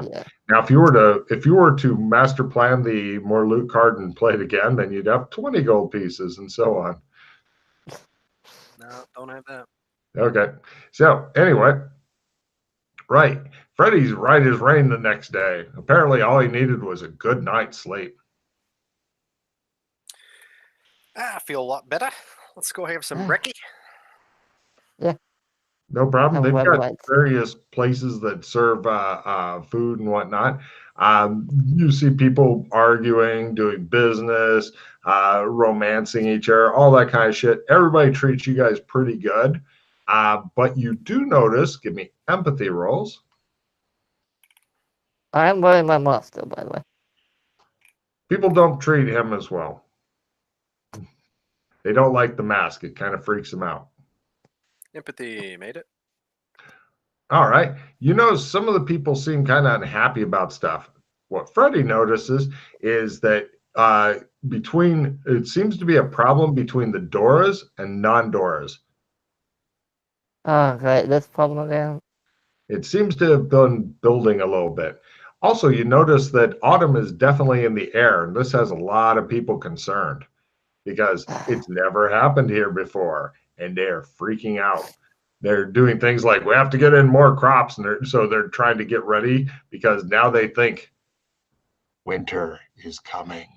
Yeah. Now, if you were to master plan the more loot card and play it again, then you'd have 20 gold pieces and so on. No, don't have that. Okay. So anyway, right. Freddy's right as rain the next day. Apparently, all he needed was a good night's sleep. I feel a lot better. Let's go have some brekkie. No problem. And They've web got lights. various places that serve food and whatnot. You see people arguing, doing business, romancing each other, all that kind of shit. Everybody treats you guys pretty good. But you do notice, give me empathy rolls. I'm wearing my mask still, by the way. People don't treat him as well. They don't like the mask. It kind of freaks them out. Empathy made it. All right. You know, some of the people seem kind of unhappy about stuff. What Freddie notices is that it seems to be a problem between the Doras and non-Doras. Oh, great. This problem again. It seems to have been building a little bit. Also, you notice that autumn is definitely in the air, and this has a lot of people concerned because it's never happened here before, and they're freaking out. They're doing things like, we have to get in more crops, and so they're trying to get ready because now they think winter is coming.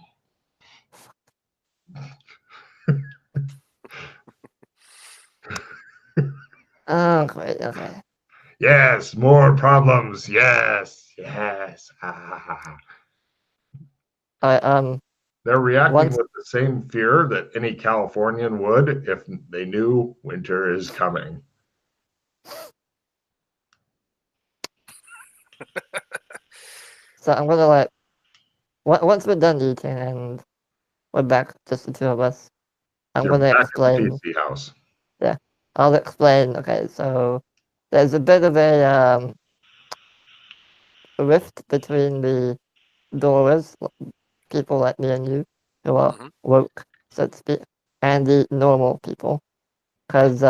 Oh, great. Okay. Yes, more problems. Yes, yes. They're reacting with the same fear that any Californian would if they knew winter is coming. So I'm gonna once we're done eating and we're back, just the two of us, I'm You're gonna back explain. at the PC house. Yeah, I'll explain. Okay, so there's a bit of a rift between the Doras, people like me and you, who are woke, so to speak, and the normal people. Because,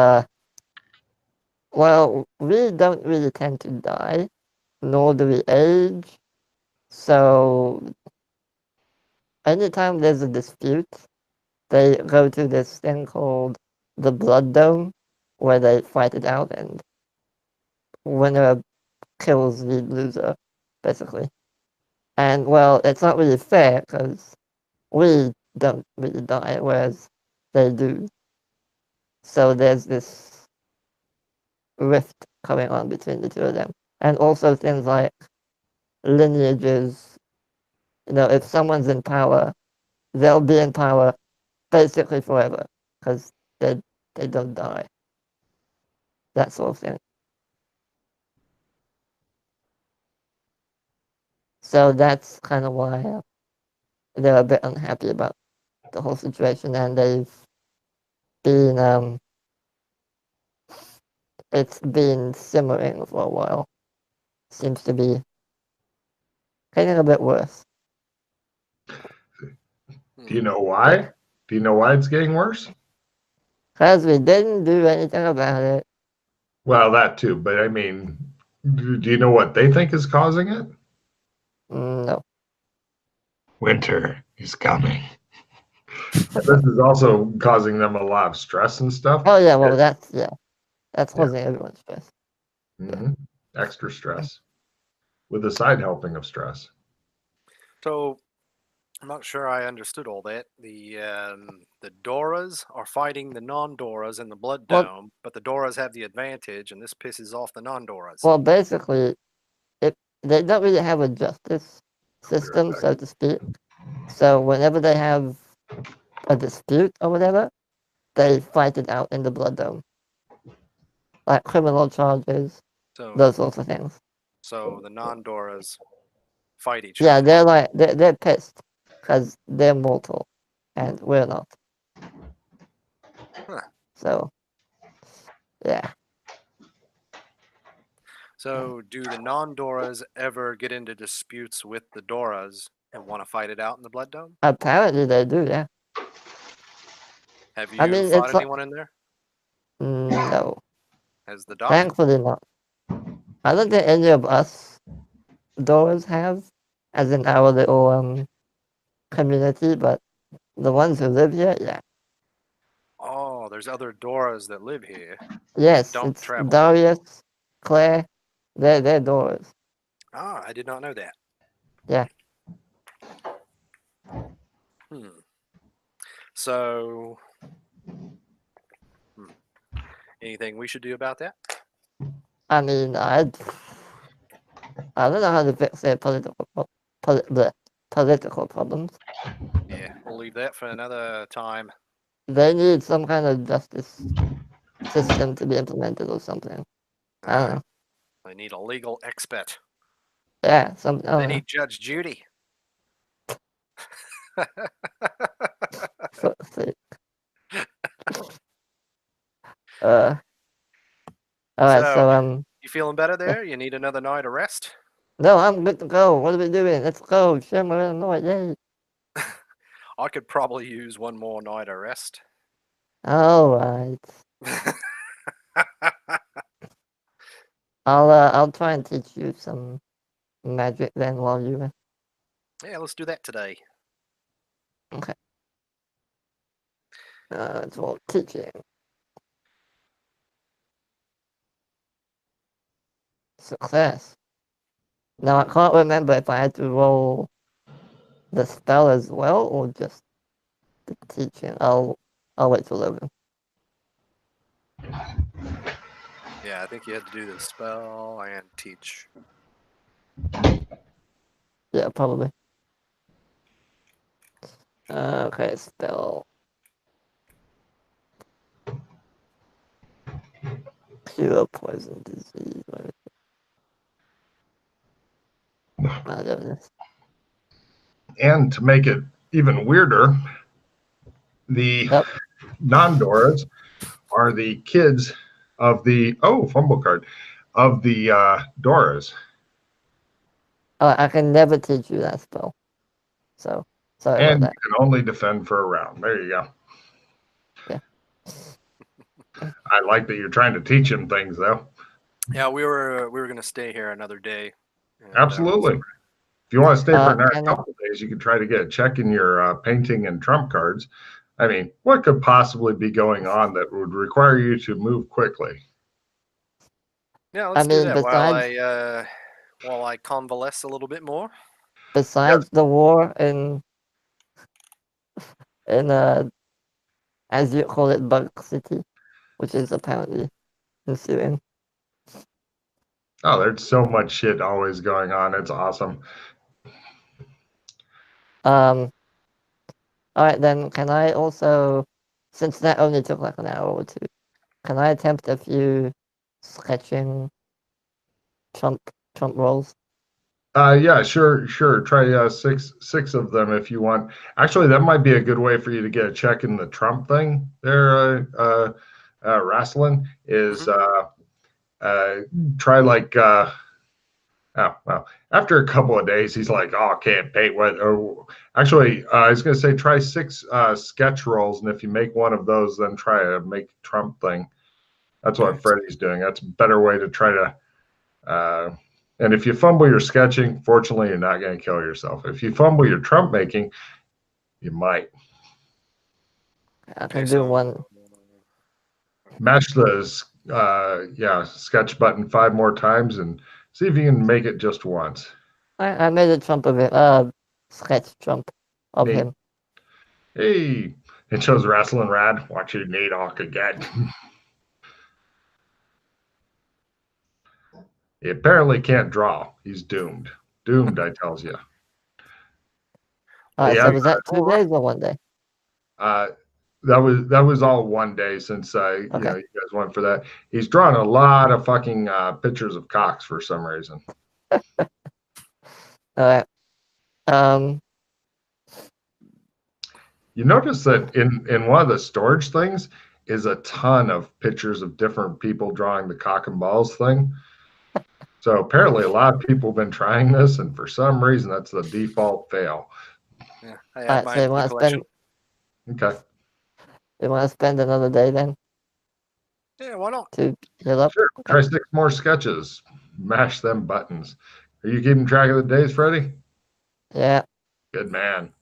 well, we don't really tend to die, nor do we age. So, anytime there's a dispute, they go to this thing called the Blood Dome, where they fight it out, and winner kills the loser, basically. And, well, it's not really fair, because we don't really die, whereas they do. So there's this rift going on between the two of them. And also things like lineages. You know, if someone's in power, they'll be in power basically forever because they don't die. That sort of thing. So that's kind of why they're a bit unhappy about the whole situation, and they've been it's been simmering for a while. Seems to be getting a bit worse. Do you know why? Do you know why it's getting worse? Because we didn't do anything about it. Well, that too, but I mean, do you know what they think is causing it? No. Winter is coming. This is also causing them a lot of stress and stuff. Oh yeah, well that's causing everyone's stress. Mm-hmm. Extra stress with a side helping of stress. So I'm not sure I understood all that. The Doras are fighting the non-Doras in the Blood Dome, but the Doras have the advantage, and this pisses off the non-Doras. Well, basically, they don't really have a justice system, so to speak. So whenever they have a dispute or whatever, they fight it out in the Blood Dome, like criminal charges, those sorts of things. So the non-Doras fight each other. Yeah, they're pissed because they're mortal, and we're not. Huh. So, yeah. So do the non-Doras ever get into disputes with the Doras and want to fight it out in the Blood Dome? Apparently they do, yeah. Have you fought anyone in there? No. Has the doc? Thankfully not. I don't think any of us doors have, as in our little community, but the ones who live here, yeah. Oh, there's other Doras that live here. Yes, Don't it's travel. Darius, Claire, they're doors. Ah, I did not know that. Yeah. So, anything we should do about that? I mean, I don't know how to fix their political problems. Yeah, we'll leave that for another time. They need some kind of justice system to be implemented or something. I don't know. They need a legal expert. Yeah, something. They need Judge Judy. All right, So, so you feeling better there? You need another night of rest? no, I'm good to go. What are we doing? Let's go. Shimmer, Illinois, yay! I could probably use one more night of rest. All right. I'll try and teach you some magic then while you. Yeah, let's do that today. Okay. It's all teaching. Success. Now I can't remember if I had to roll the spell as well or just the teaching. I'll wait till 11. Yeah, I think you had to do the spell and teach. Yeah, probably. Okay, spell. Cure poison disease. There it is. And to make it even weirder, the non-Doras are the kids of the fumble card of the Doras. Oh, I can never teach you that spell. So sorry And about that. you can only defend for a round. There you go. Yeah. I like that you're trying to teach him things, though. Yeah, we were going to stay here another day. And, Absolutely. If you want to stay for another and couple of days, you can try to get a check in your painting and trump cards. I mean, what could possibly be going on that would require you to move quickly? Yeah, let's I do mean, that besides while I convalesce a little bit more. besides the war in as you call it, Bug City, which is apparently ensuing. Oh, there's so much shit always going on. It's awesome. All right, then can I also, since that only took like an hour or two, can I attempt a few sketching Trump rolls? Yeah, sure. Try six of them if you want. Actually, that might be a good way for you to get a check in the Trump thing. There, wrestling is try like oh well. After a couple of days, he's like, "Oh, I can't paint what." Or actually, I was gonna say try six sketch rolls, and if you make one of those, then try to make Trump thing. That's what Freddie's doing. That's a better way to try to. And if you fumble your sketching, fortunately, you're not going to kill yourself. If you fumble your Trump making, you might. I can do one. Mash the sketch button 5 more times and see if you can make it just once. I made a Trump of it. Sketch Trump of him. Hey, it shows Wrestling Rad. Watch your Nadok again. He apparently can't draw. He's doomed. Doomed, I tells you. So was that 2 days or 1 day? That was all 1 day since you guys went for that. He's drawn a lot of fucking pictures of cocks for some reason. All right. You notice that in one of the storage things is a ton of pictures of different people drawing the cock and balls thing. So apparently a lot of people have been trying this, and for some reason that's the default fail. Yeah, I add mine to the collection. Okay. You want to spend another day then? Yeah, why not? To heal up? Sure. Okay. Try 6 more sketches. Mash them buttons. Are you keeping track of the days, Freddie? Yeah. Good man.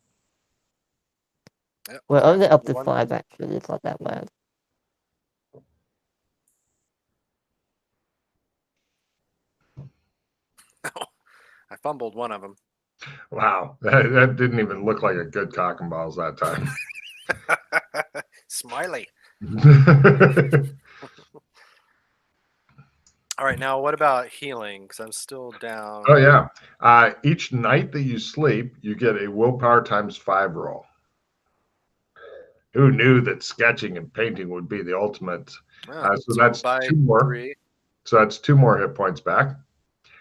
Yep, We're only up to 5:41. 5, actually. It's not that bad. I fumbled one of them. Wow, that didn't even look like a good cock and balls that time. Smiley. All right, now what about healing? Because I'm still down. Oh yeah. Each night that you sleep, you get a willpower ×5 roll. Who knew that sketching and painting would be the ultimate? So that's by 2 more. 3. So that's 2 more hit points back.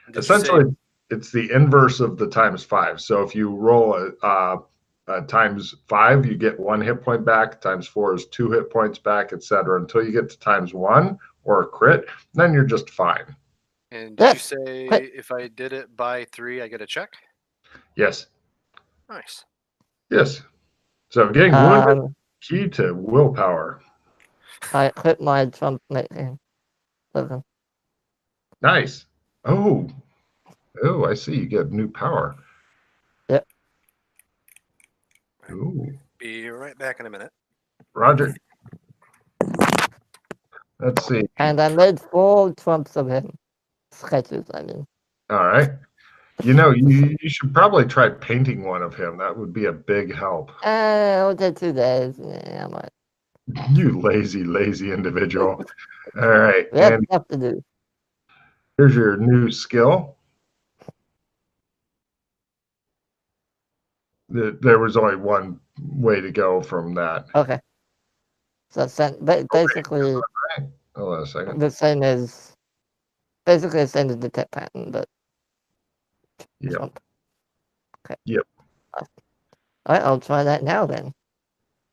Did Essentially, you say it's the inverse of the ×5. So if you roll a ×5, you get 1 hit point back. ×4 is 2 hit points back, etc. Until you get to ×1 or a crit, then you're just fine. And did you say But if I did it by 3, I get a check? Yes. Nice. Yes. So getting wounded, key to willpower. I quit my Trump making. Living. Nice. Oh, I see. You get new power. Yep. Ooh, Be right back in a minute. Roger. Let's see. And I made 4 Trumps of him. Sketches, I mean. All right. You should probably try painting one of him. That would be a big help. It'll take 2 days. Yeah, I might. You lazy individual. All right. We have And stuff to do. here's your new skill. There was only one way to go from that. Okay. So basically Hold on a second. the same as basically the same as the tech pattern, but Yep. Trump. Okay. Yep. Alright, I'll try that now then.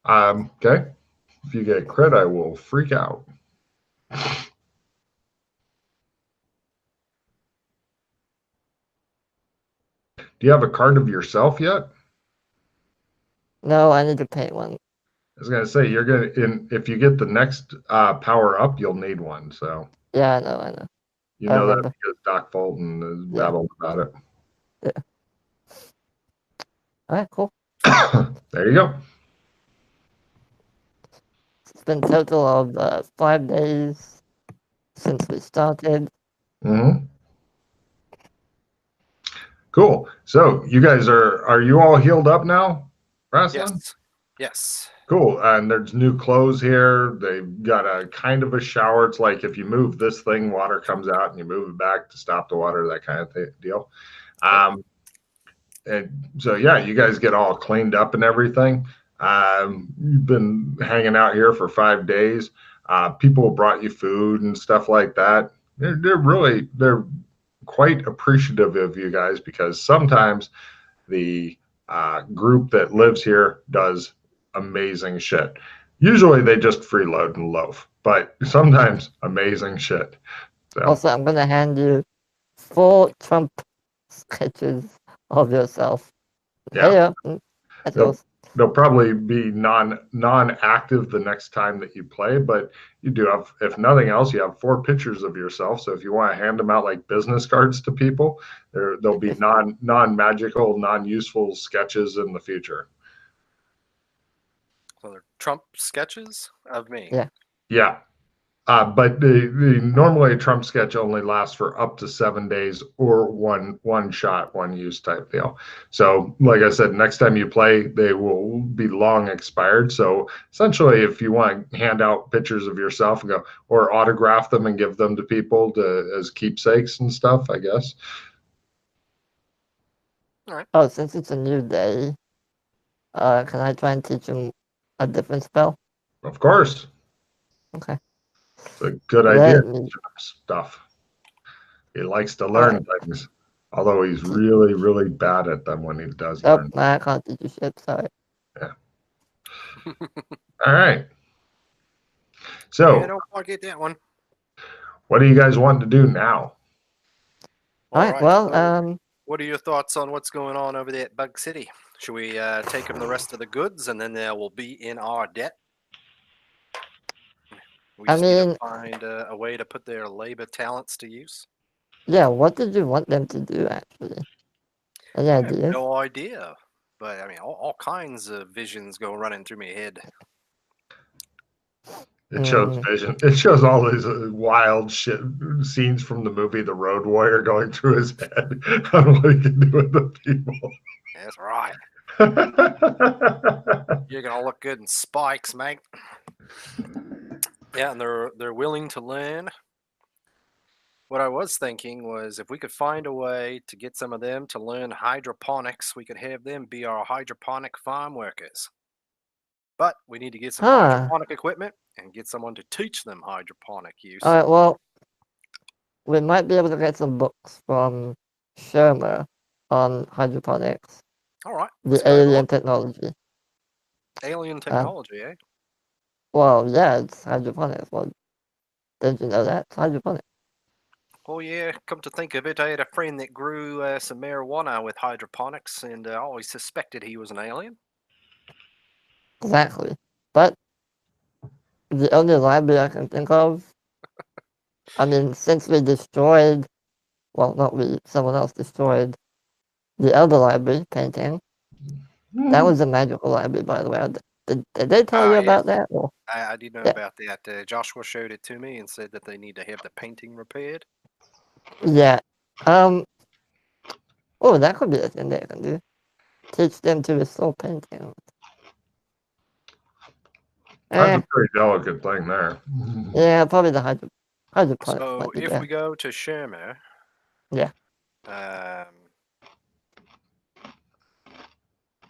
Okay. If you get crit, I will freak out. Do you have a card of yourself yet? No, I need to paint one. I was gonna say if you get the next power up, you'll need one. So Yeah, I know. you I know that remember. because Doc Fulton has Yeah. babbled about it. Yeah. Alright, cool. There you go. It's been a total of 5 days since we started. Mm-hmm. Cool. So you guys are you all healed up now? Wrestling? Yes. Cool. And there's new clothes here. They've got a kind of a shower. It's like if you move this thing, water comes out, and you move it back to stop the water, that kind of deal. And so yeah, you guys get all cleaned up and everything. You've been hanging out here for 5 days. People brought you food and stuff like that. They're quite appreciative of you guys because sometimes the group that lives here does amazing shit. Usually they just freeload and loaf, but sometimes amazing shit. So. Also, I'm gonna hand you 4 Trump sketches of yourself. Yeah. Hey, that's yours. They'll probably be non-active the next time that you play, but you do have, if nothing else, you have 4 pictures of yourself. So if you want to hand them out like business cards to people, they'll be non-magical, non-useful sketches in the future. So they're Trump sketches of me. Yeah. Yeah. But normally a Trump sketch only lasts for up to 7 days or one shot, one use type deal. So like I said, next time you play, they will be long expired. So essentially, if you want to hand out pictures of yourself and go or autograph them and give them to people as keepsakes and stuff, I guess. All right. Oh, since it's a new day, can I try and teach him a different spell? Of course. Okay. It's a good idea. Stuff. He likes to learn things, although he's really, really bad at them when he does learn. I can't teach you shit, sorry. Yeah. All right. So, yeah, don't forget that one. What do you guys want to do now? All right. Well, so what are your thoughts on what's going on over there at Bug City? Should we take them the rest of the goods, and then they will be in our debt? We just need to find a way to put their labor talents to use. Yeah, what did you want them to do, actually? Any I have ideas? no idea. But I mean, all kinds of visions go running through my head. It shows vision. It shows all these wild shit scenes from the movie The Road Warrior going through his head on what he can do with the people. That's right. You're gonna look good in spikes, mate. Yeah, and they're willing to learn. What I was thinking was if we could find a way to get some of them to learn hydroponics, we could have them be our hydroponic farm workers. But we need to get some Huh. hydroponic equipment and get someone to teach them hydroponic use. Alright, well, we might be able to get some books from Shermer on hydroponics, All right, let's the go have a alien look. technology. Alien Um, technology, eh? well, yeah, it's hydroponics. Well, didn't you know that? It's hydroponics. Oh yeah, come to think of it, I had a friend that grew some marijuana with hydroponics, and I always suspected he was an alien. Exactly. But the only library I can think of, I mean, since we destroyed, well, not we, someone else destroyed the Elder Library painting, that was a magical library, by the way. Did they tell you Ah, yeah, about that? Or, I did know yeah, about that. Joshua showed it to me and said that they need to have the painting repaired. yeah. Um, oh, that could be a thing they can do. Teach them to restore paintings. That's a Eh, pretty delicate thing there. yeah, probably the hydroponics So might be if there. we go to Shermer, Yeah. um,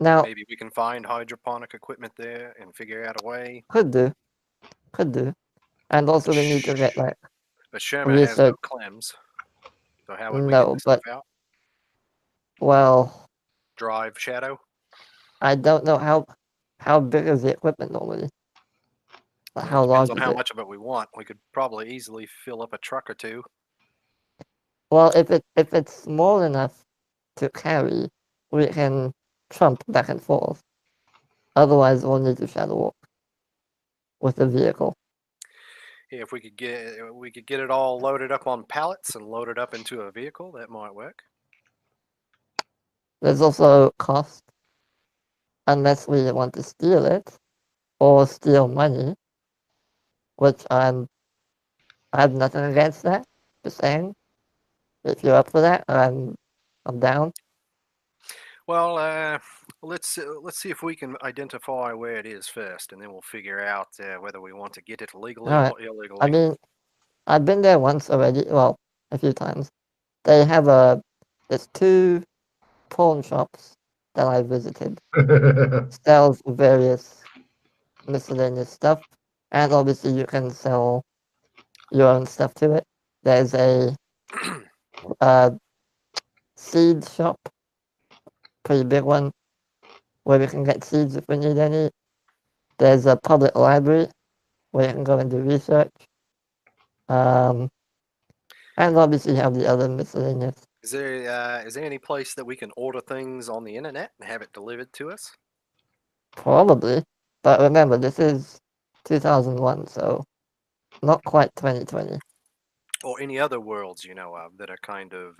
Now, maybe we can find hydroponic equipment there and figure out a way. could do, could do. And But, also we need to get, like, but Shermer has no research. clems, so how would we get No, this stuff but, out? well, Drive shadow? I don't know how big is the equipment normally? Like, Well, it how depends large on is how it? much of it we want. We could probably easily fill up a truck or two. Well, if it's small enough to carry, we can trump back and forth. Otherwise, we'll need to shadow walk with the vehicle. Yeah, if we could get it all loaded up on pallets and loaded up into a vehicle, that might work. There's also cost, unless we want to steal it or steal money, which I have nothing against that. Just saying, if you're up for that, I'm down. Well, let's see if we can identify where it is first, and then we'll figure out whether we want to get it All legally right. or I illegally. mean, I've been there once already. Well, a few times. There's two pawn shops that I visited. Sells various miscellaneous stuff, and obviously you can sell your own stuff to it. There's a uh, seed shop, pretty big one, where we can get seeds if we need any. There's a public library where you can go and do research. Um, and obviously you have the other miscellaneous. Is there any place that we can order things on the internet and have it delivered to us? Probably. But remember, this is 2001, so not quite 2020. Or any other worlds you know of that are kind of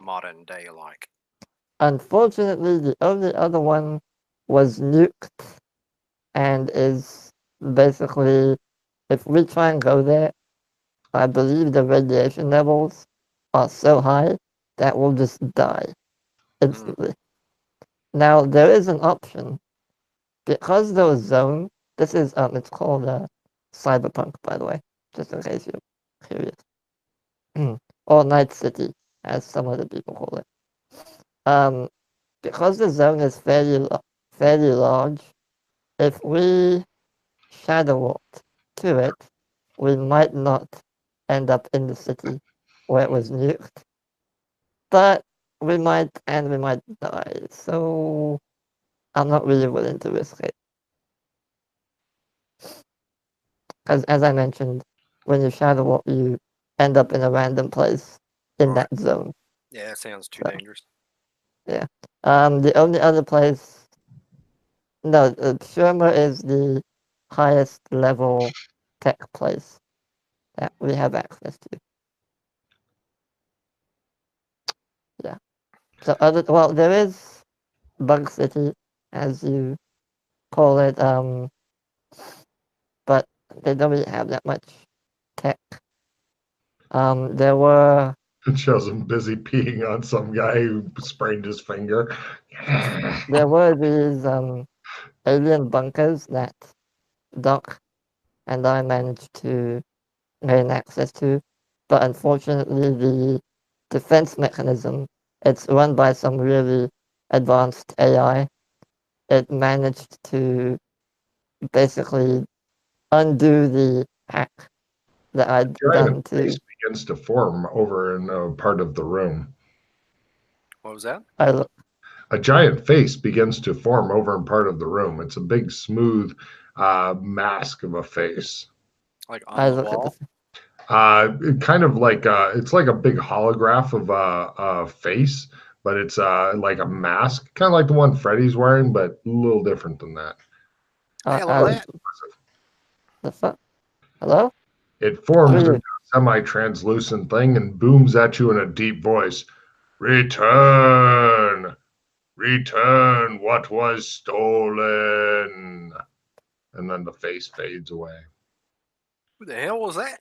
modern day like? Unfortunately, the only other one was nuked and is basically, if we try and go there, I believe the radiation levels are so high that we'll just die Mm. instantly. Now, there is an option because there was zone. This is it's called cyberpunk, by the way, just in case you're curious, or Night City, as some other people call it. Um, because the zone is fairly large, if we shadow walked to it, we might not end up in the city where it was nuked, but we might die. So I'm not really willing to risk it. Because as I mentioned, when you shadow walk, you end up in a random place in Right. that zone. Yeah, that sounds too So dangerous. yeah. The only other place, no, Sherma is the highest level tech place that we have access to. So there is Bug City, as you call it, but they don't really have that much tech. There were It shows him busy peeing on some guy who sprained his finger. these alien bunkers that Doc and I managed to gain access to, but unfortunately the defense mechanism, it's run by some really advanced AI. It managed to basically undo the hack that I'd done Giant to. face begins to form over in a part of the room. What was that? A giant face begins to form over in part of the room. It's a big, smooth mask of a face. Like I on the look at wall? Kind of like it's like a big holograph of a face, but it's like a mask, kind of like the one Freddy's wearing, but a little different than that. Hey, look at that. The fuck? Hello? It forms Who are into you? a semi-translucent thing and booms at you in a deep voice. Return! Return what was stolen! And then the face fades away. Who the hell was that?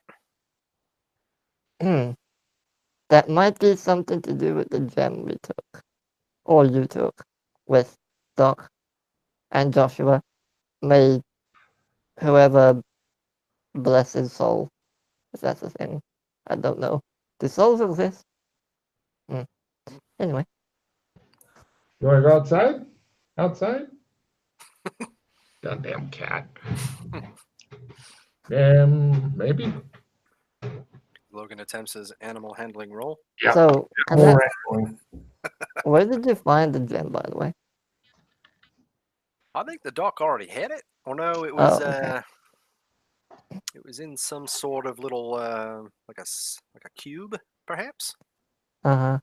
That might be something to do with the gem we took, or you took, with Doc and Joshua. May whoever bless his soul, if that's a thing. I don't know. Do souls exist? Anyway. You want to go outside? Outside? Goddamn cat. Maybe. Logan attempts his animal handling role. Yeah. So, Animal where did you find the gem, by the way? I think the doc already had it. Or no, it Oh, was okay. it was in some sort of little like a cube, perhaps. Uh-huh.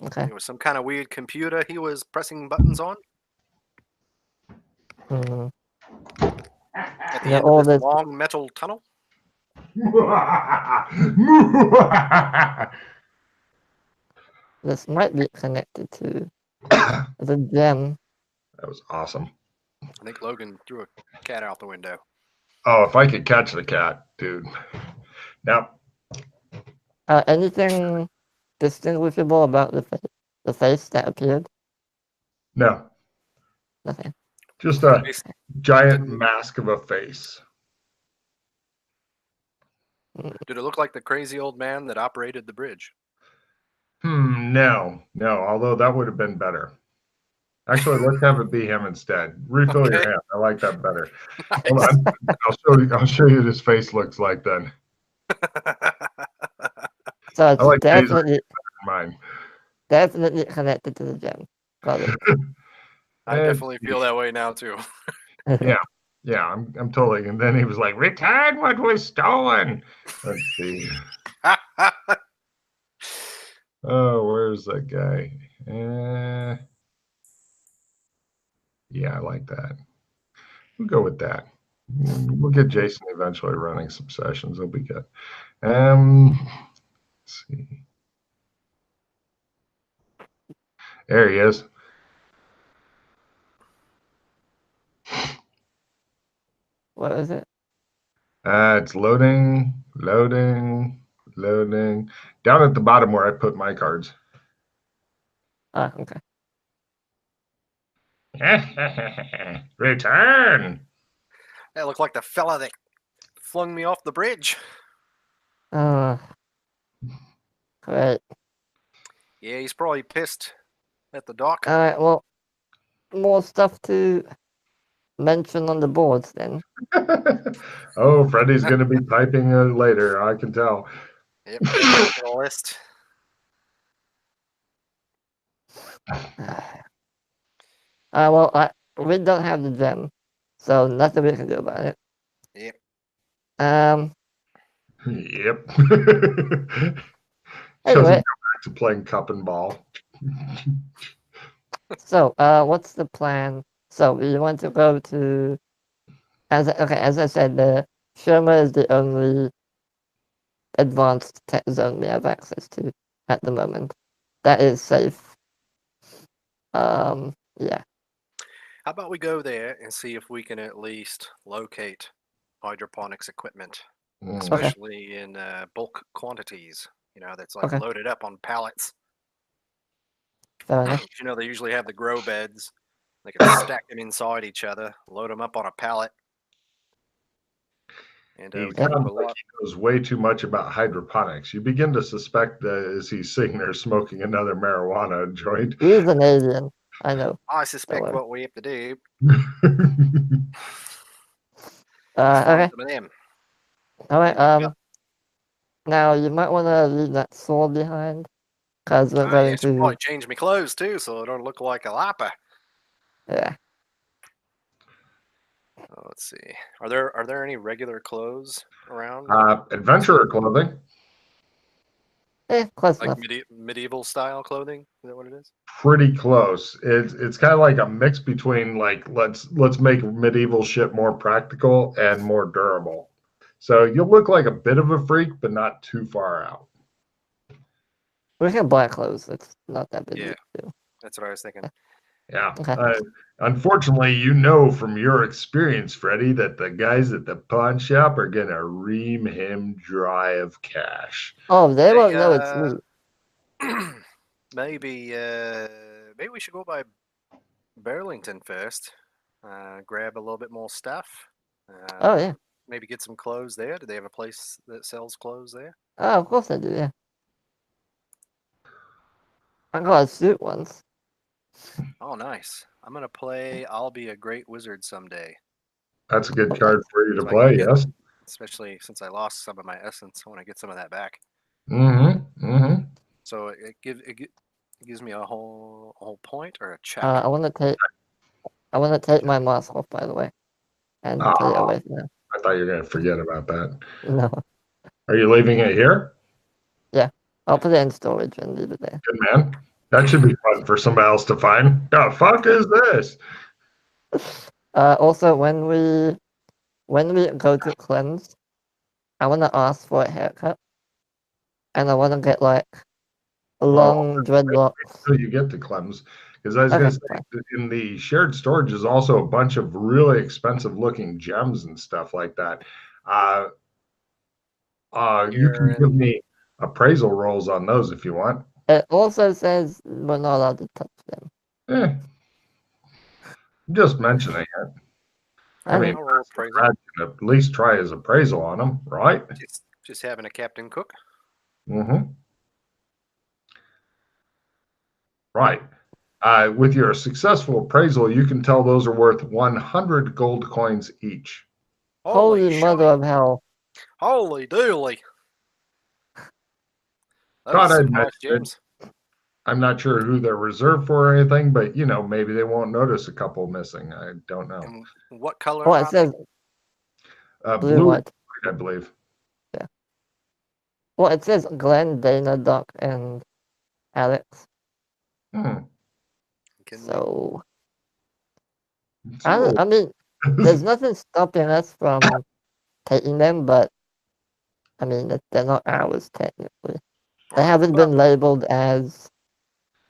Okay. It was some kind of weird computer he was pressing buttons on Mhm. at the Yeah, end all of this this long metal tunnel. this might be connected to the gem. That was awesome. I think Logan threw a cat out the window. Oh, if I could catch the cat, dude. Now, Anything distinguishable about the face that appeared? no, Nothing. just a Face giant mask of a face. Did it look like the crazy old man that operated the bridge? No. Although that would have been better. Actually, let's have it be him instead. Refill your hand. I like that better. Nice. Hold on. I'll show you what his face looks like then. So I it's like definitely mine. connected to the gem. Got it. I definitely feel that way now too. Yeah, I'm totally. And then he was like, "Return what was stolen." Let's see. Oh, where's that guy? Yeah, I like that. We'll go with that. We'll get Jason eventually running some sessions. It'll be good. Let's see. There he is. What is it? It's loading. Down at the bottom where I put my cards. Ah, okay. Return. That looked like the fella that flung me off the bridge. Great. Yeah, he's probably pissed at the dock. Alright, well, more stuff to mention on the boards then. Oh, Freddy's going to be typing later. I can tell. Yep, add to the list. Well, we don't have the gem, so nothing we can do about it. Yep. Yep. Anyway, Back to playing cup and ball. so what's the plan? So we want to go to, as I said, the Sherma is the only advanced tech zone we have access to at the moment. That is safe. Yeah. How about we go there and see if we can at least locate hydroponics equipment, especially in bulk quantities. That's like Okay. loaded up on pallets. Fair enough. They usually have the grow beds. They can stack them inside each other, load them up on a pallet, and He we can move sounds a like lot. he knows way too much about hydroponics. You begin to suspect that as he's sitting there smoking another marijuana joint. He's an alien. I know. I suspect worry. what we have to do is find Okay. some of them. All right. Yep. Now you might want to leave that sword behind, because we're Ah, going yeah, should to. probably change my clothes too, so I don't look like a lapper. Yeah. Let's see. Are there any regular clothes around? Adventurer clothing. Close Like enough. medieval style clothing? Is that what it is? Pretty close. It's kind of like a mix between like let's make medieval shit more practical and more durable. So you'll look like a bit of a freak, but not too far out. We can buy clothes. It's not that big Yeah. of a deal. That's what I was thinking. Yeah. Okay. Unfortunately, you know from your experience, Freddie, that the guys at the pawn shop are gonna ream him dry of cash. Oh, they Hey, won't know it's me. maybe we should go by Burlington first. Grab a little bit more stuff. Oh, yeah. Maybe get some clothes there. Do they have a place that sells clothes there? Oh, of course I do, yeah. I got a suit once. Oh, nice. I'm gonna play I'll Be a Great Wizard someday. That's a good Okay. card for you to So I can play, get, yes. especially since I lost some of my essence. I want to get some of that back. Mm-hmm. Mm-hmm. So it gives me a whole point or a check. I want to take my mask off, by the way, and put it Ah, away from now. I thought you were gonna forget about that. No. Are you leaving it here? Yeah. I'll put it in storage and leave it there. Good man. That should be fun for somebody else to find. The fuck is this? Also, when we go to cleanse, I want to ask for a haircut, and I want to get like Well, long dreadlocks. until you get to Clem's, because I was Okay, going to say fine. that in the shared storage is also a bunch of really expensive looking gems and stuff like that. Uh, you can give me appraisal rolls on those if you want. It also says we're not allowed to touch them. Eh, I'm just mentioning it. I Okay. mean, I'll roll appraisal. Brad can at least try his appraisal on them, right? Just having a Captain Cook. Mm-hmm. Right. With your successful appraisal, you can tell those are worth 100 gold coins each. Holy shite. mother of hell. Holy dooly. Thought Those are I'd some nice mention it. gems. I'm not sure who they're reserved for or anything, but maybe they won't notice a couple missing. I don't know. And what color Oh, are it says blue Blue, white. I believe. Yeah. Well, it says Glenn, Dana, Doc, and Alex. Hmm. So, So, I mean, there's nothing stopping us from taking them, but I mean, they're not ours technically. They haven't been labeled as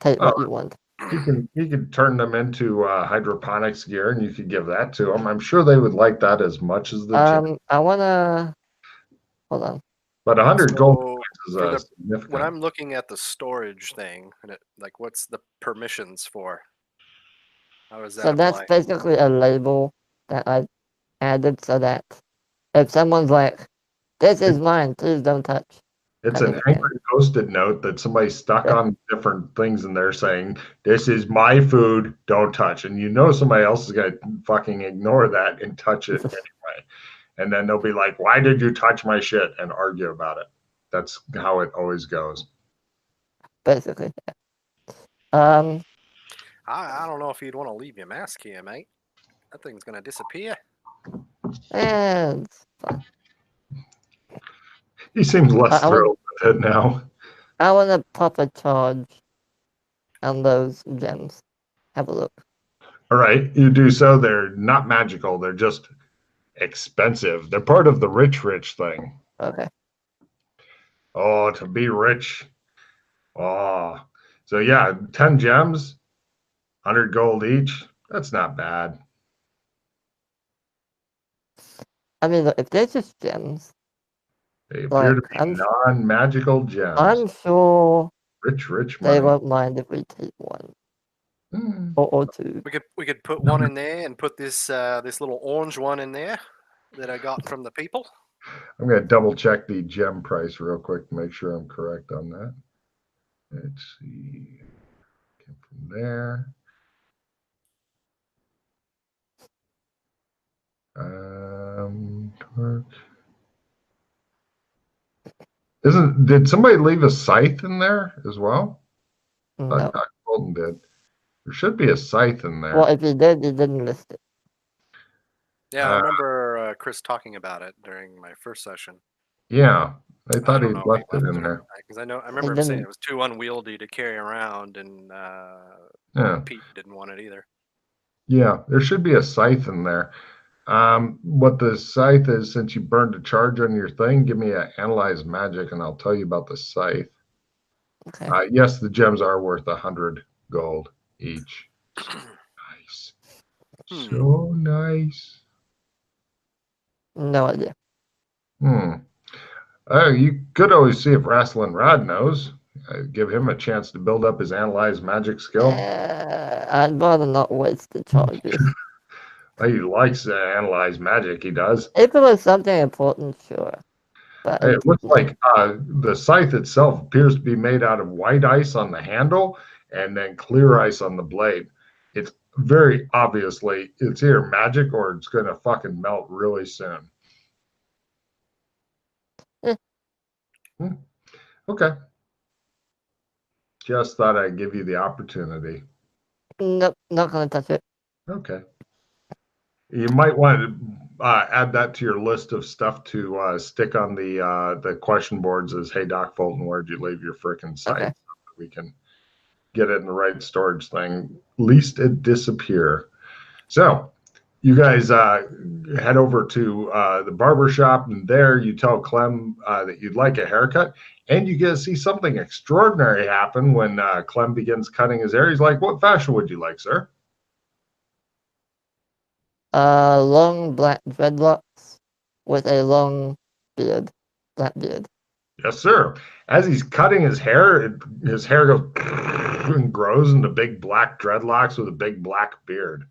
take what you want. you could turn them into hydroponics gear, and you could give that to them. I'm sure they would like that as much as the gem. I wanna hold on. But 100 gold So coins for is when significant. I'm looking at the storage thing, and what's the permissions for? How does that So that's apply? basically a label that I added so that if someone's like, "This is mine, please don't touch," It's I an just can. angry post-it note that somebody stuck Yeah. on different things in there saying, "This is my food, don't touch." And somebody else is going to fucking ignore that and touch it anyway. And then they'll be like, "Why did you touch my shit?" and argue about it. That's how it always goes. Basically, yeah. I don't know if you'd want to leave your mask here, mate. That thing's gonna disappear. And fine. He seems less I want thrilled with it now. I want to pop a charge on those gems. Have a look. All right, you do so. They're not magical. They're just expensive. They're part of the rich thing. Okay. Oh, to be rich. Oh, so yeah, 10 gems. 100 gold each. That's not bad. I mean, look, if they're just gems, They appear to like, be non-magical gems. I'm sure Rich they money. won't mind if we take one or two. We could put one in there and put this this little orange one in there that I got from the people. I'm going to double check the gem price real quick to make sure I'm correct on that. Let's see. Came from there. Did somebody leave a scythe in there as well? No. Dr. Colton did. There should be a scythe in there. Well, if he did, he didn't list it. Yeah, I remember Chris talking about it during my first session. Yeah, I thought he don't know if left he it left in it or there. not, 'cause I remember him saying it was too unwieldy to carry around, and Yeah. Pete didn't want it either. Yeah, there should be a scythe in there. What the scythe is, since you burned a charge on your thing, give me an analyze magic, and I'll tell you about the scythe. Okay. Yes, the gems are worth 100 gold each. Nice. So nice. No idea. You could always see if Rasslin Rod knows. Give him a chance to build up his analyze magic skill. I'd rather not waste the charges. He likes analyze magic. He does. If it was something important, sure. But It looks like the scythe itself appears to be made out of white ice on the handle and then clear ice on the blade. It's very obviously it's either magic or it's going to fucking melt really soon. Okay. Just thought I'd give you the opportunity. Nope, not gonna touch it. Okay. You might want to add that to your list of stuff to stick on the question boards as, hey, Doc Fulton, where'd you leave your frickin' site? Okay. So that we can get it in the right storage thing, least it disappear. So you guys head over to the barber shop, and there you tell Clem that you'd like a haircut, and you get to see something extraordinary happen when Clem begins cutting his hair. He's like, what fashion would you like, sir? Long black dreadlocks with a long beard, black beard. Yes, sir. As he's cutting his hair goes and grows into big black dreadlocks with a big black beard.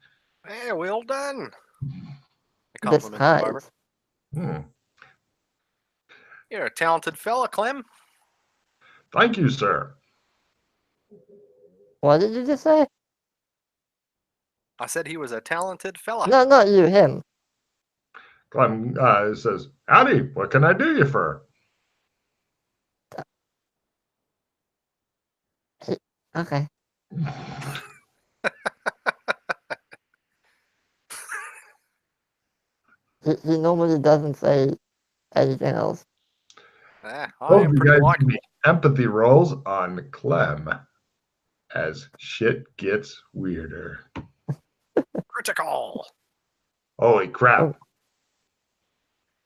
Hey, well done. A This compliment, Barber. You're a talented fella, Clem. Thank you, sir. What did you just say? I said he was a talented fella. No, not you, him. Clem says, howdy, what can I do you for? Okay. He normally doesn't say anything else. I am pretty likable. Empathy rolls on Clem as shit gets weirder. Critical. Holy crap. Oh.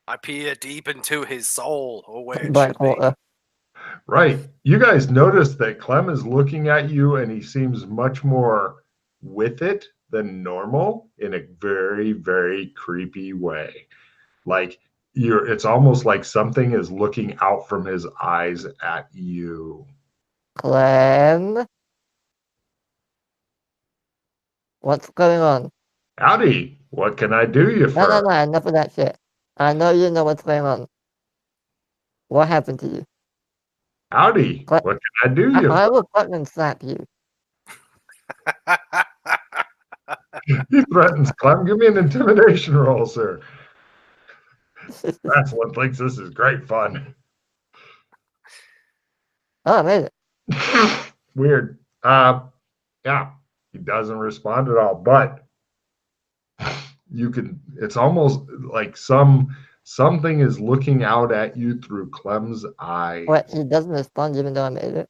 I peer deep into his soul, or where it Black should be. water. Right. You guys notice that Clem is looking at you and he seems much more with it than normal in a very, very creepy way. Like it's almost like something is looking out from his eyes at you. Clem? What's going on? Howdy, what can I do you for? No, enough of that shit. I know you know what's going on. What happened to you? Howdy, what can I do you I for? will fucking slap you. He threatens Clem. Give me an intimidation roll, sir. Rasslin thinks this is great fun. Oh, I made it. Weird. Yeah, he doesn't respond at all, but you can, it's almost like something is looking out at you through Clem's eyes. What, he doesn't respond even though I made it?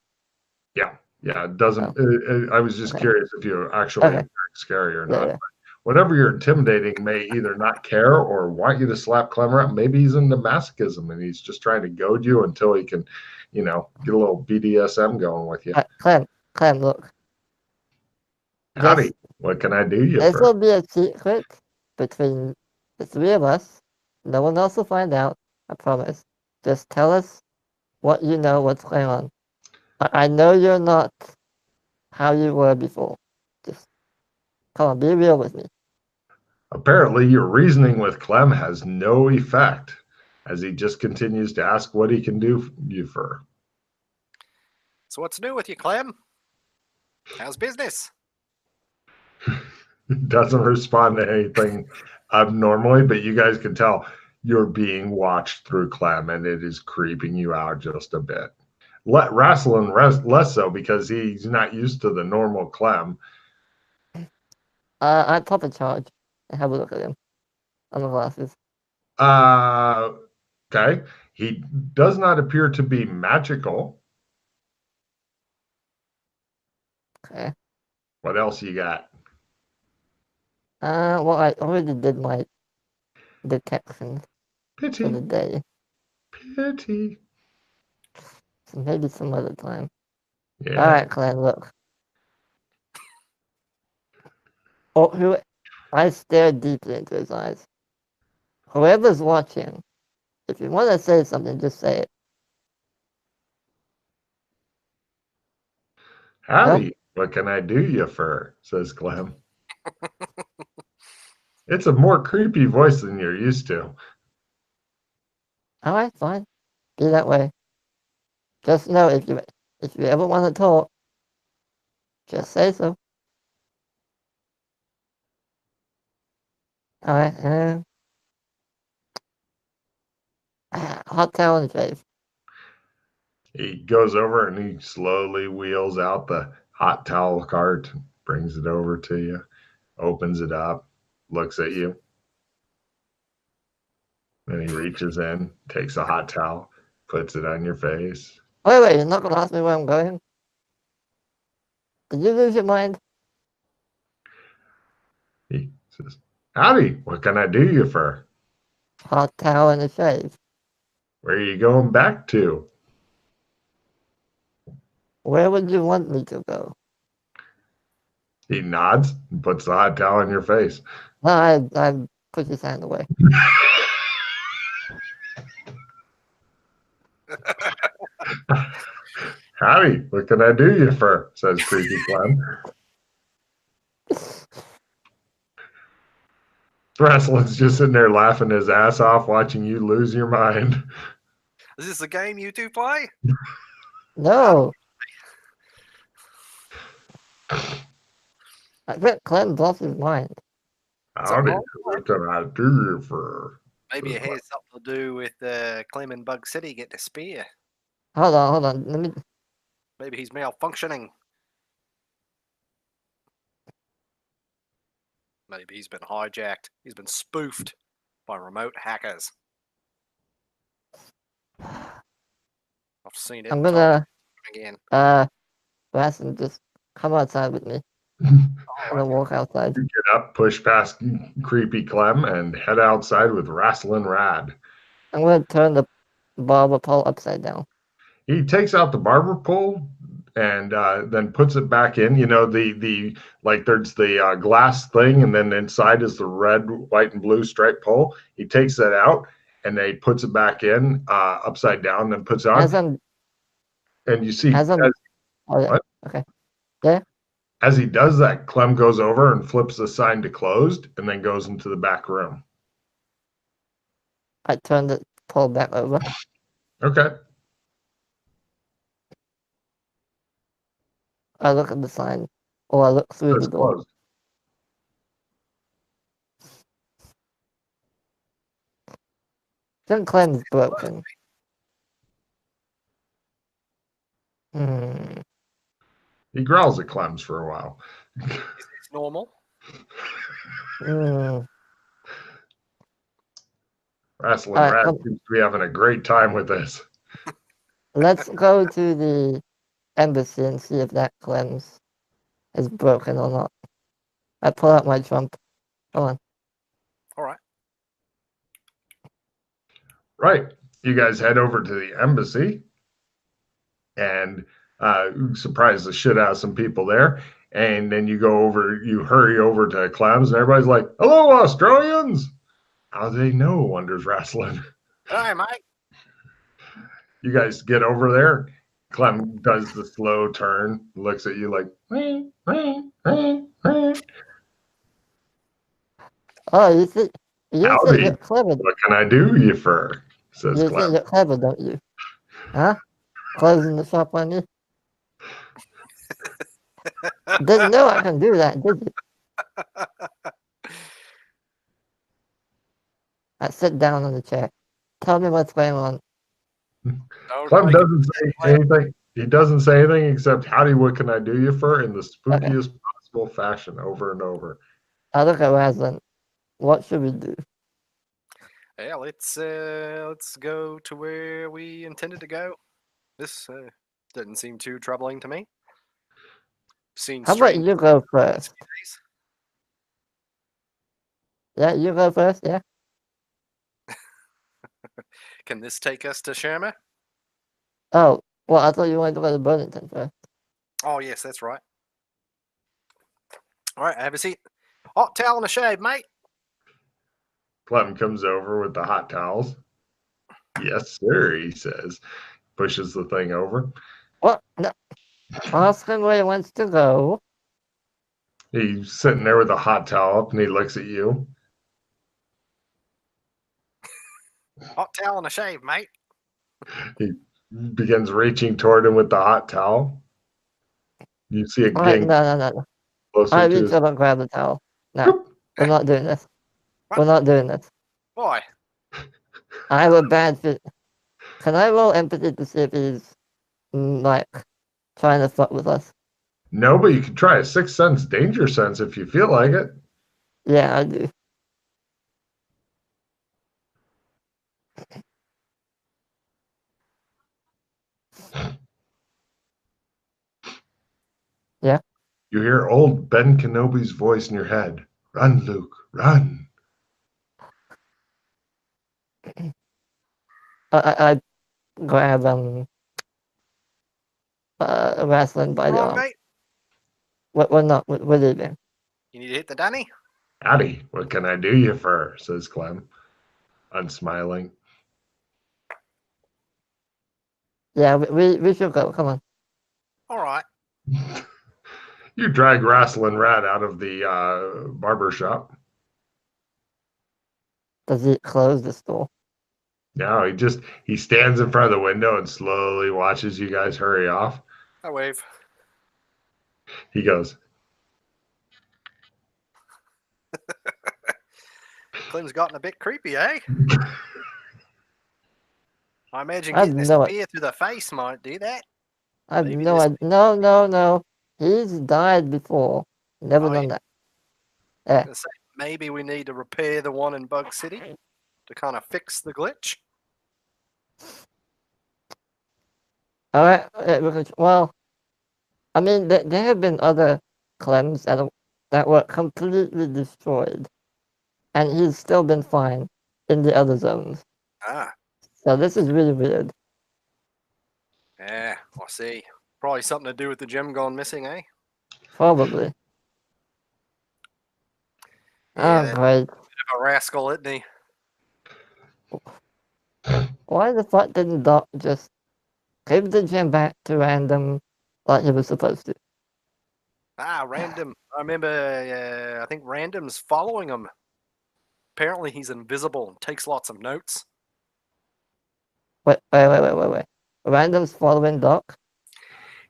Yeah, it doesn't. I was just curious if you're actually scary or not. Yeah. Whatever you're intimidating may either not care or want you to slap Clem around. Maybe he's into masochism and he's just trying to goad you until he can, get a little BDSM going with you. Clem, look. Howdy. Just, What can I do you this for? will be a secret between the three of us. No one else will find out. I promise. Just tell us what you know, what's going on. I know you're not how you were before. Just come on, be real with me. Apparently, your reasoning with Clem has no effect, as he just continues to ask what he can do you for. So what's new with you, Clem? How's business? Doesn't respond to anything abnormally, but you guys can tell you're being watched through Clem, and it is creeping you out just a bit. Rasslin less so because he's not used to the normal Clem. I'd pop a charge and have a look at him on the glasses. Okay. He does not appear to be magical. Okay. What else you got? Well, I already did my detection for the Pity. day, Pity. so maybe some other time. Yeah. All right, Clan, look. Oh, I stared deeply into his eyes. Whoever's watching, if you want to say something, just say it. Howdy. No? What can I do you for? Says Clem. It's a more creepy voice than you're used to. All right, fine. Be that way. Just know if you ever want to talk, just say so. All right. Hot towel and shave. He goes over and he slowly wheels out the hot towel cart, brings it over to you, opens it up, looks at you. Then he reaches in, takes a hot towel, puts it on your face. Wait, you're not gonna ask me where I'm going? Did you lose your mind? He says, Howdy, what can I do you for? Hot towel and a shave. Where are you going back to? Where would you want me to go? He nods and puts the hot towel on your face. No, I put his hand away. Howdy, what can I do you for? Says Creepy Clem. Wrestling's just sitting there laughing his ass off, watching you lose your mind. Is this a game you two play? No. I bet Clem lost his mind. Howdy, what can I do you for? Maybe it has something to do with Clem and Bug City getting a spear. Hold on. Let me. Maybe he's malfunctioning. Maybe he's been hijacked. He's been spoofed by remote hackers. I've seen it. I'm gonna. Again. Rastin, just come outside with me. You I'm gonna walk outside. get up, push past Creepy Clem, and head outside with Rasslin' Rad. I'm gonna turn the barber pole upside down. He takes out the barber pole and then puts it back in. You know, the like there's the glass thing, and then inside is the red, white, and blue striped pole. He takes that out and then he puts it back in upside down, then puts it on. And you see, Okay. Yeah. As he does that, Clem goes over and flips the sign to closed, and then goes into the back room. I turn the pole back over. Okay. I look at the sign, or I look through the door. Closed. Then Clem's broken. He growls at Clem's for a while. It's normal. Wrestling Rat seems to be having a great time with this. Let's go to the embassy and see if that Clem's is broken or not. I pull out my trump. Hold on. All right. Right. You guys head over to the embassy and surprise the shit out of some people there. And then you hurry over to Clem's, and everybody's like, "Hello, Australians!" How do they know? Wonders Wrestling. Hey, mate. You guys get over there. Clem does the slow turn, looks at you like, "Wee, wee, wee, wee." Oh, you think "Howdy, you're clever? what can I do you for?" says You think Clem. you're clever, don't you? Huh? Closing the shop on you? Didn't know I can do that, did you? I sit down on the chair. Tell me what's going on. Clem doesn't say anything. He doesn't say anything except, "Howdy, what can I do you for?" in the spookiest possible fashion over and over. I look at Raslin. What should we do? Yeah, let's go to where we intended to go. This didn't seem too troubling to me. Seen How about strange you go first? days. Yeah, you go first, yeah? Can this take us to Sherma? Oh, well, I thought you wanted to go to Burlington first. Oh, yes, that's right. All right, have a seat. Hot towel and a shave, mate. Clem comes over with the hot towels. "Yes, sir," he says, pushes the thing over. What? No. Ask him where he wants to go. He's sitting there with a hot towel up, and he looks at you. Hot towel and a shave, mate. He begins reaching toward him with the hot towel. You see it All right, getting no. closer I to reach his. up and grab the towel. No, we're not doing this. We're not doing this. Boy, I have a bad fit. Can I roll empathy to see if he's, like, trying to fuck with us? No, but you can try a sixth sense danger sense if you feel like it. Yeah, I do. Yeah. You hear old Ben Kenobi's voice in your head. "Run, Luke, run." I grab Raslin by what's the wrong, arm. mate? We're not. We're leaving. You need to hit the dunny? "Howdy, what can I do you for?" says Clem, unsmiling. Yeah, we should go. Come on. All right. You drag Wrestling Rat out of the barber shop. Does he close the store? No, he stands in front of the window and slowly watches you guys hurry off. I wave. He goes, Clem's gotten a bit creepy, eh? I imagine I have getting a no. spear through the face might do that. I have Maybe no this. idea. No. He's died before. Never Oh, done yeah. that. Yeah. Gonna say, maybe we need to repair the one in Bug City to kind of fix the glitch. All right. Well, I mean, there have been other Clems that were completely destroyed, and he's still been fine in the other zones. Ah, So this is really weird. yeah, I see. Probably something to do with the gem gone missing, eh? Probably. Yeah, Oh, that's great. a rascal, isn't he? Why the fuck didn't Doc just give the gem back to Random like he was supposed to? Ah, Random. I remember, I think Random's following him. Apparently he's invisible and takes lots of notes. Wait. Random's following Doc?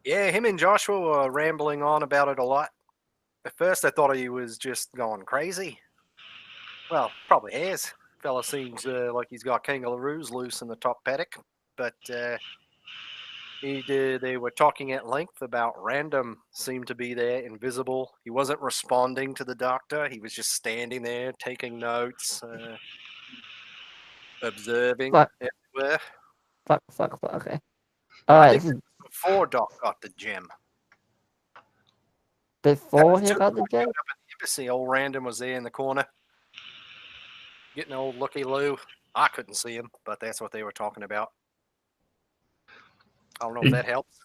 Yeah, him and Joshua were rambling on about it a lot. At first I thought he was just going crazy. Well, probably has. Fella seems like he's got kangaroos loose in the top paddock. But they were talking at length about Random seemed to be there, invisible. He wasn't responding to the doctor. He was just standing there, taking notes, observing Fuck. everywhere. Okay. But I Alright, think this that is was before Doc got the gem. That before was he just got the gem? up at the embassy. Old Random was there in the corner, getting old looky loo. I couldn't see him, but that's what they were talking about. I don't know if that helps.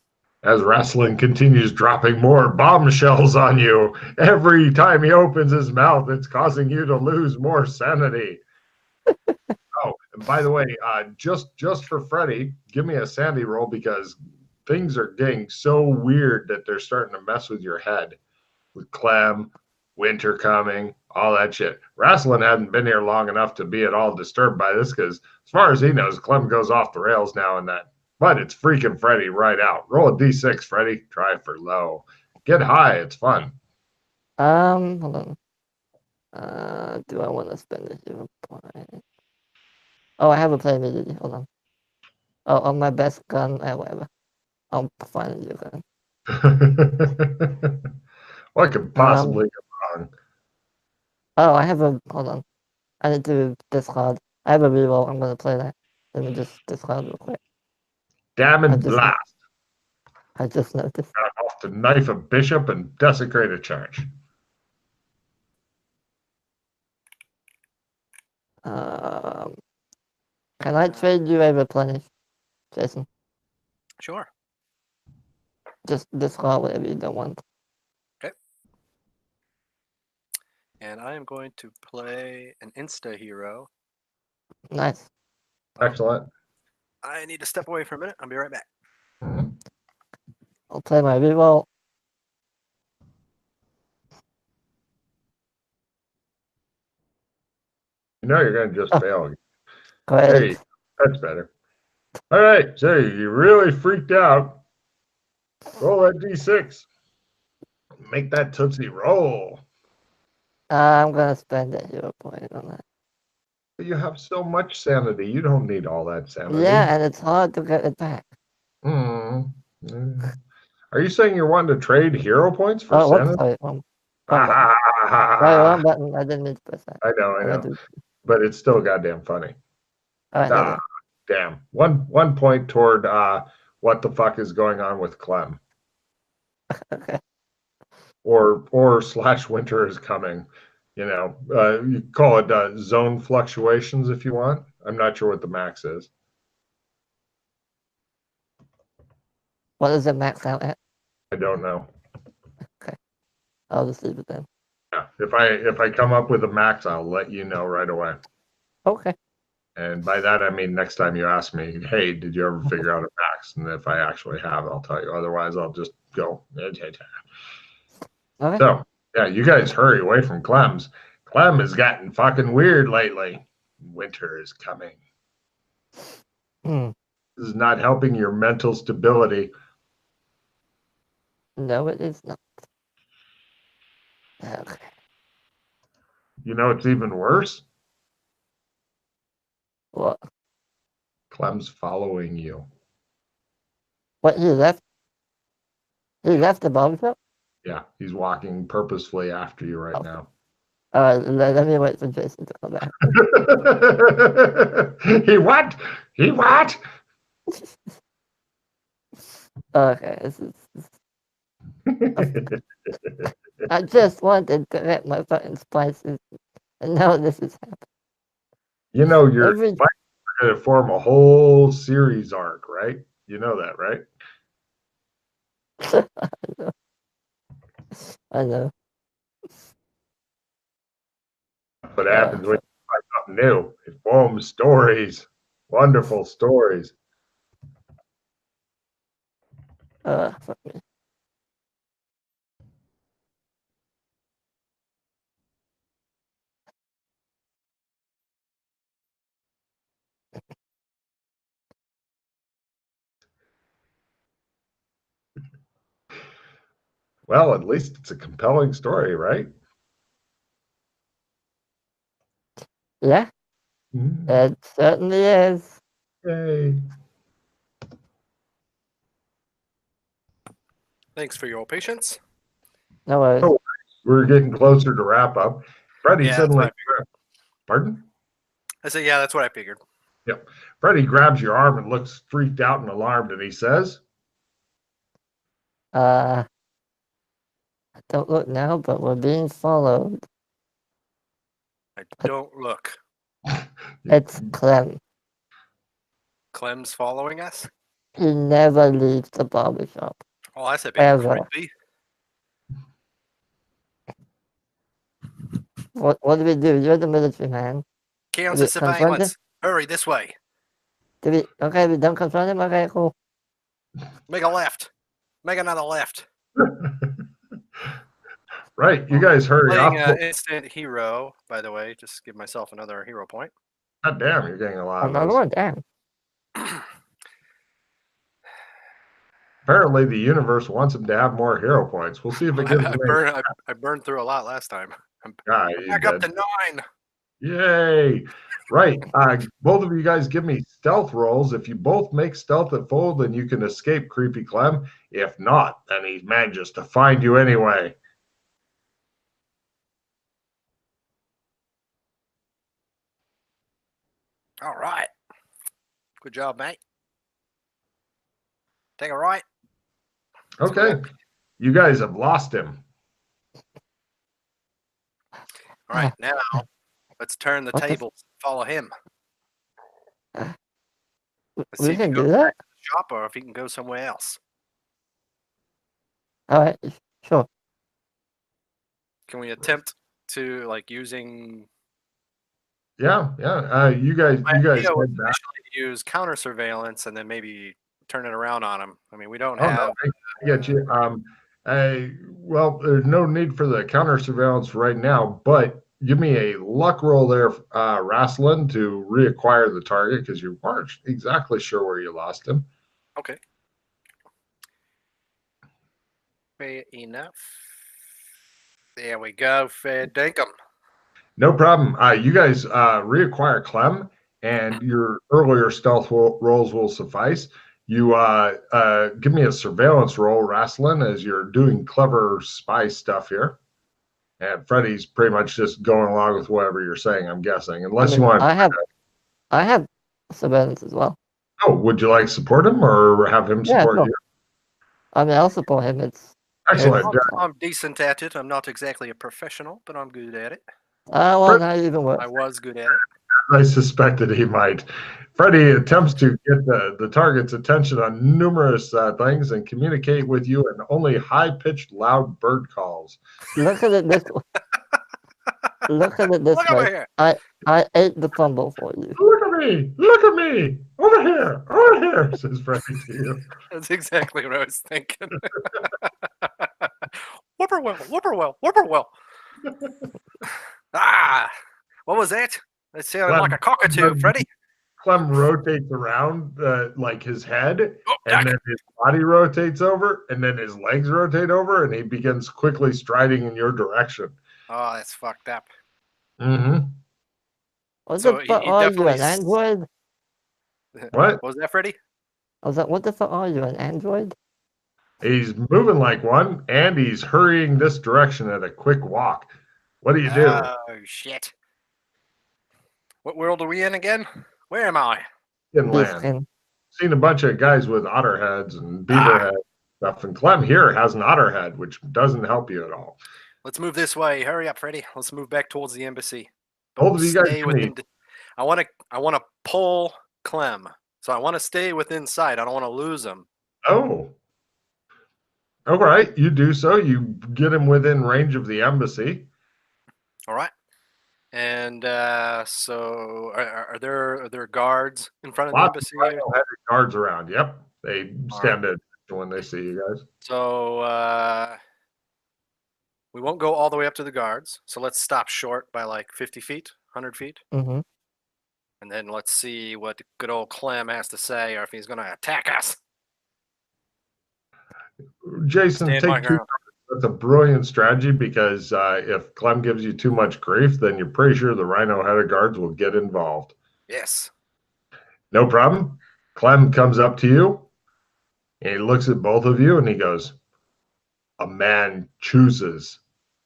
As Wrestling continues dropping more bombshells on you. Every time he opens his mouth, it's causing you to lose more sanity. Oh, and by the way, just for Freddy, give me a sanity roll because things are getting so weird that they're starting to mess with your head. With Clem, winter coming, all that shit. Wrestling hadn't been here long enough to be at all disturbed by this because, as far as he knows, Clem goes off the rails now and then. But it's freaking Freddy right out. Roll a d6, Freddy. Try for low. Get high. It's fun. Hold on. Do I want to spend a hero point? Oh, I have a play immediately. Hold on. Oh, on my best gun, whatever. I'll find a new gun. What could possibly go wrong? Oh, I have a. Hold on. I need to discard. I have a reroll. I'm gonna play that. Let me just discard real quick. Damn blast. I just noticed. Got off to knife a bishop and desecrate a church. Can I trade you a replenish, Jason? Sure. Just discard whatever you don't want. Okay. And I am going to play an insta hero. Nice. Excellent. I need to step away for a minute. I'll be right back. I'll play my reroll. You know you're going to just fail. Great. Hey, that's better. All right, so you really freaked out. Roll that d6. Make that Tootsie roll. I'm gonna spend a hero point on that. You have so much sanity. You don't need all that sanity. Yeah, and it's hard to get it back. Mm. Are you saying you're wanting to trade hero points for sanity? Sorry, wrong button. I didn't mean to press that. I know. But it's still goddamn funny. Damn. One point toward what the fuck is going on with Clem. Okay. Or slash winter is coming. You know, you call it zone fluctuations if you want. I'm not sure what the max is. What does it max out at? I don't know. Okay. I'll just leave it then. Yeah. If I come up with a max, I'll let you know right away. Okay. And by that I mean next time you ask me, hey, did you ever figure out a max? And if I actually have, I'll tell you. Otherwise, I'll just go. Okay. So yeah, you guys hurry away from Clem's. Clem has gotten fucking weird lately. Winter is coming. This is not helping your mental stability. No, it is not. Okay. You know it's even worse? What? Clem's following you. What, he left? He left the barbershop? Yeah, he's walking purposefully after you right now. Let me wait for Jason to come back. He what? He what? Okay, I just wanted to get my fucking spices, and now this is happening. You know, you're going to form a whole series arc, right? You know that, right? I know. What happens when you find something new? It forms stories, wonderful stories. Fuck me. Well, at least it's a compelling story, right? Yeah, it certainly is. Yay. Thanks for your patience. No worries. Oh, we're getting closer to wrap up. Freddie suddenly, pardon? I said, yeah, that's what I figured. Yep. Freddie grabs your arm and looks freaked out and alarmed, and he says, don't look now, but we're being followed. I don't look. It's Clem. Clem's following us? He never leaves the barbershop. Oh, that's a bit Ever. creepy. What do we do? You're the military man. Counts Do as we confront him? surveillance. Hurry this way. Okay, we don't confront him? Okay, cool. Make a left. Make another left. Right, you guys hurry up. Playing instant hero, by the way. Just give myself another hero point. God damn, you're getting a lot of Another those. one, damn. Apparently, the universe wants him to have more hero points. We'll see if it gives him. I burned through a lot last time. I'm you back up did. to 9. Yay! Right. Both of you guys give me stealth rolls. If you both make stealth at full, then you can escape Creepy Clem. If not, then he manages to find you anyway. All right. Good job, mate. Take a right. Okay. You guys have lost him. All right, now let's turn the tables. Follow him. Let's see We if can he do goes that? back to the shop or if he can go somewhere else. Alright, sure. Can we attempt to using? Yeah. You guys My idea was head back. initially to use counter surveillance and then maybe turn it around on him. I mean, we don't Oh, have. no, I get you. Well, there's no need for the counter surveillance right now, but give me a luck roll there, Rasslin, to reacquire the target because you weren't exactly sure where you lost him. Okay. Fair enough. There we go. Fair dinkum. No problem. You guys reacquire Clem, and your earlier stealth rolls will suffice. You give me a surveillance roll, Rasslin, as you're doing clever spy stuff here. And Freddy's pretty much just going along with whatever you're saying, I'm guessing. Unless you want I have surveillance as well. Oh, would you like to support him or have him support sure. you? I mean, I'll support him. Excellent. I'm decent at it. I'm not exactly a professional, but I'm good at it. Well, now even worse. I was good at it. I suspected he might. Freddy attempts to get the target's attention on numerous things and communicate with you in only high-pitched, loud bird calls. Look at it this way. Look at it this Look over way. here. I ate the fumble for you. Look at me! Look at me! Over here! Says Freddy to you. That's exactly what I was thinking. Whippoorwill. What was that? That sounded like a cockatoo, Freddy. Clem rotates around like his head, and then his body rotates over, and then his legs rotate over, and he begins quickly striding in your direction. Oh, that's fucked up. Mm-hmm. What the fuck are you, an android? What? Was that, Freddy? I was like, what the fuck are you, an android? He's moving like one, and he's hurrying this direction at a quick walk. What do you do? Oh, shit. What world are we in again? Where am I? Inland. Seen a bunch of guys with otter heads and beaver head stuff, and Clem here has an otter head, which doesn't help you at all. Let's move this way. Hurry up, Freddy. Let's move back towards the embassy. Both of you guys I want to pull Clem. So I want to stay within sight. I don't want to lose him. Oh. All right, you do so. You get him within range of the embassy. All right. And so are there guards in front of the embassy? Guards around. Yep. They stand at when they see you guys. So we won't go all the way up to the guards. So let's stop short by like 50 feet, 100 feet. Mm-hmm. And then let's see what good old Clem has to say or if he's going to attack us. Jason, take two. That's a brilliant strategy because if Clem gives you too much grief, then you're pretty sure the rhino-headed guards will get involved. Yes. No problem. Clem comes up to you, and he looks at both of you, and he goes, "A man chooses,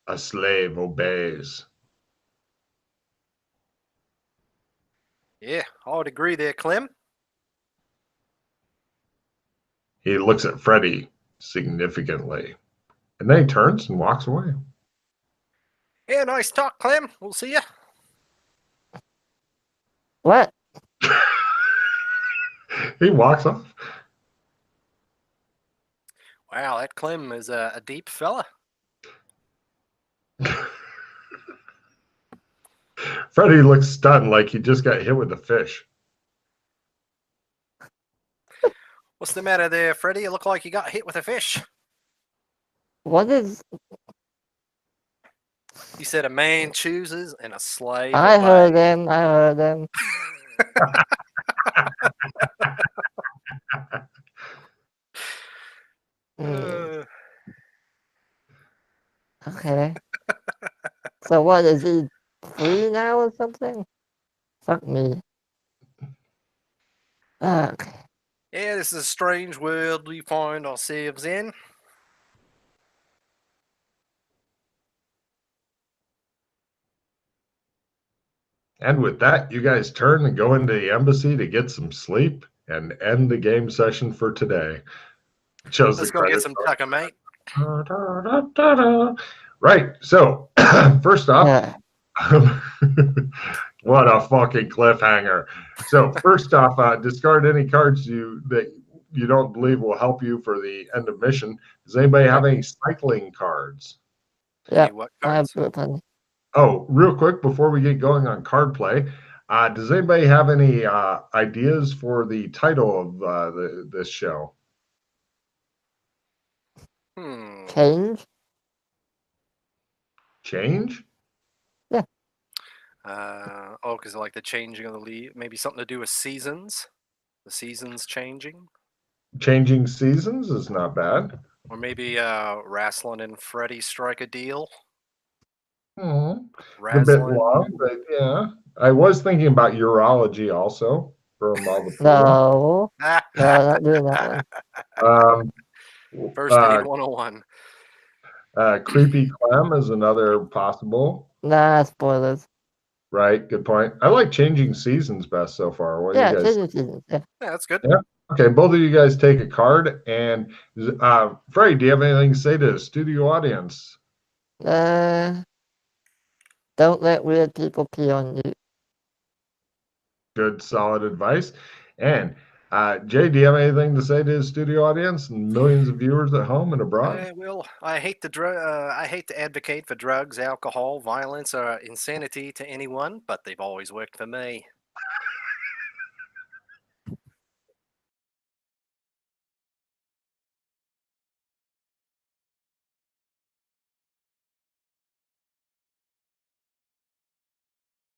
a slave obeys." Yeah, I would agree there, Clem. He looks at Freddy significantly. And then he turns and walks away. Yeah, nice talk, Clem. We'll see you. What? He walks off. Wow, that Clem is a deep fella. Freddie looks stunned like he just got hit with a fish. What's the matter there, Freddie? You look like you got hit with a fish. What is... You said a man chooses and a slave I obeys. heard him. I heard him. Uh, Okay. So what, is he free now or something? Fuck me. Okay. yeah, this is a strange world we find ourselves in. And with that, you guys turn and go into the embassy to get some sleep and end the game session for today. Shows Let's the go get credits. some tucker, mate. Right. So first off, Yeah. what a fucking cliffhanger. So first off, discard any cards that you don't believe will help you for the end of mission. Does anybody have any cycling cards? Yeah. Hey, what I have cards? plenty. Oh, real quick before we get going on card play, does anybody have any ideas for the title of this show? Change? Change? Yeah. Oh, because like the changing of the leaf. Maybe something to do with seasons. The seasons changing. Changing Seasons is not bad. Or maybe Wrestling and Freddy strike a deal. It's a bit Wrestling. long, but yeah. I was thinking about urology also from all the freedom. No. No, not doing that one. Um, First aid 101. Creepy Clem is another possible. Nah, spoilers. Right, good point. I like Changing Seasons best so far. What do Yeah, you guys? changing seasons. Yeah. Yeah, that's good. Yeah. Okay, both of you guys take a card. And Freddie, do you have anything to say to the studio audience? Don't let weird people pee on you. Good, solid advice. And Jay, do you have anything to say to the studio audience and millions of viewers at home and abroad? Well, I hate to advocate for drugs, alcohol, violence, or insanity to anyone, but they've always worked for me.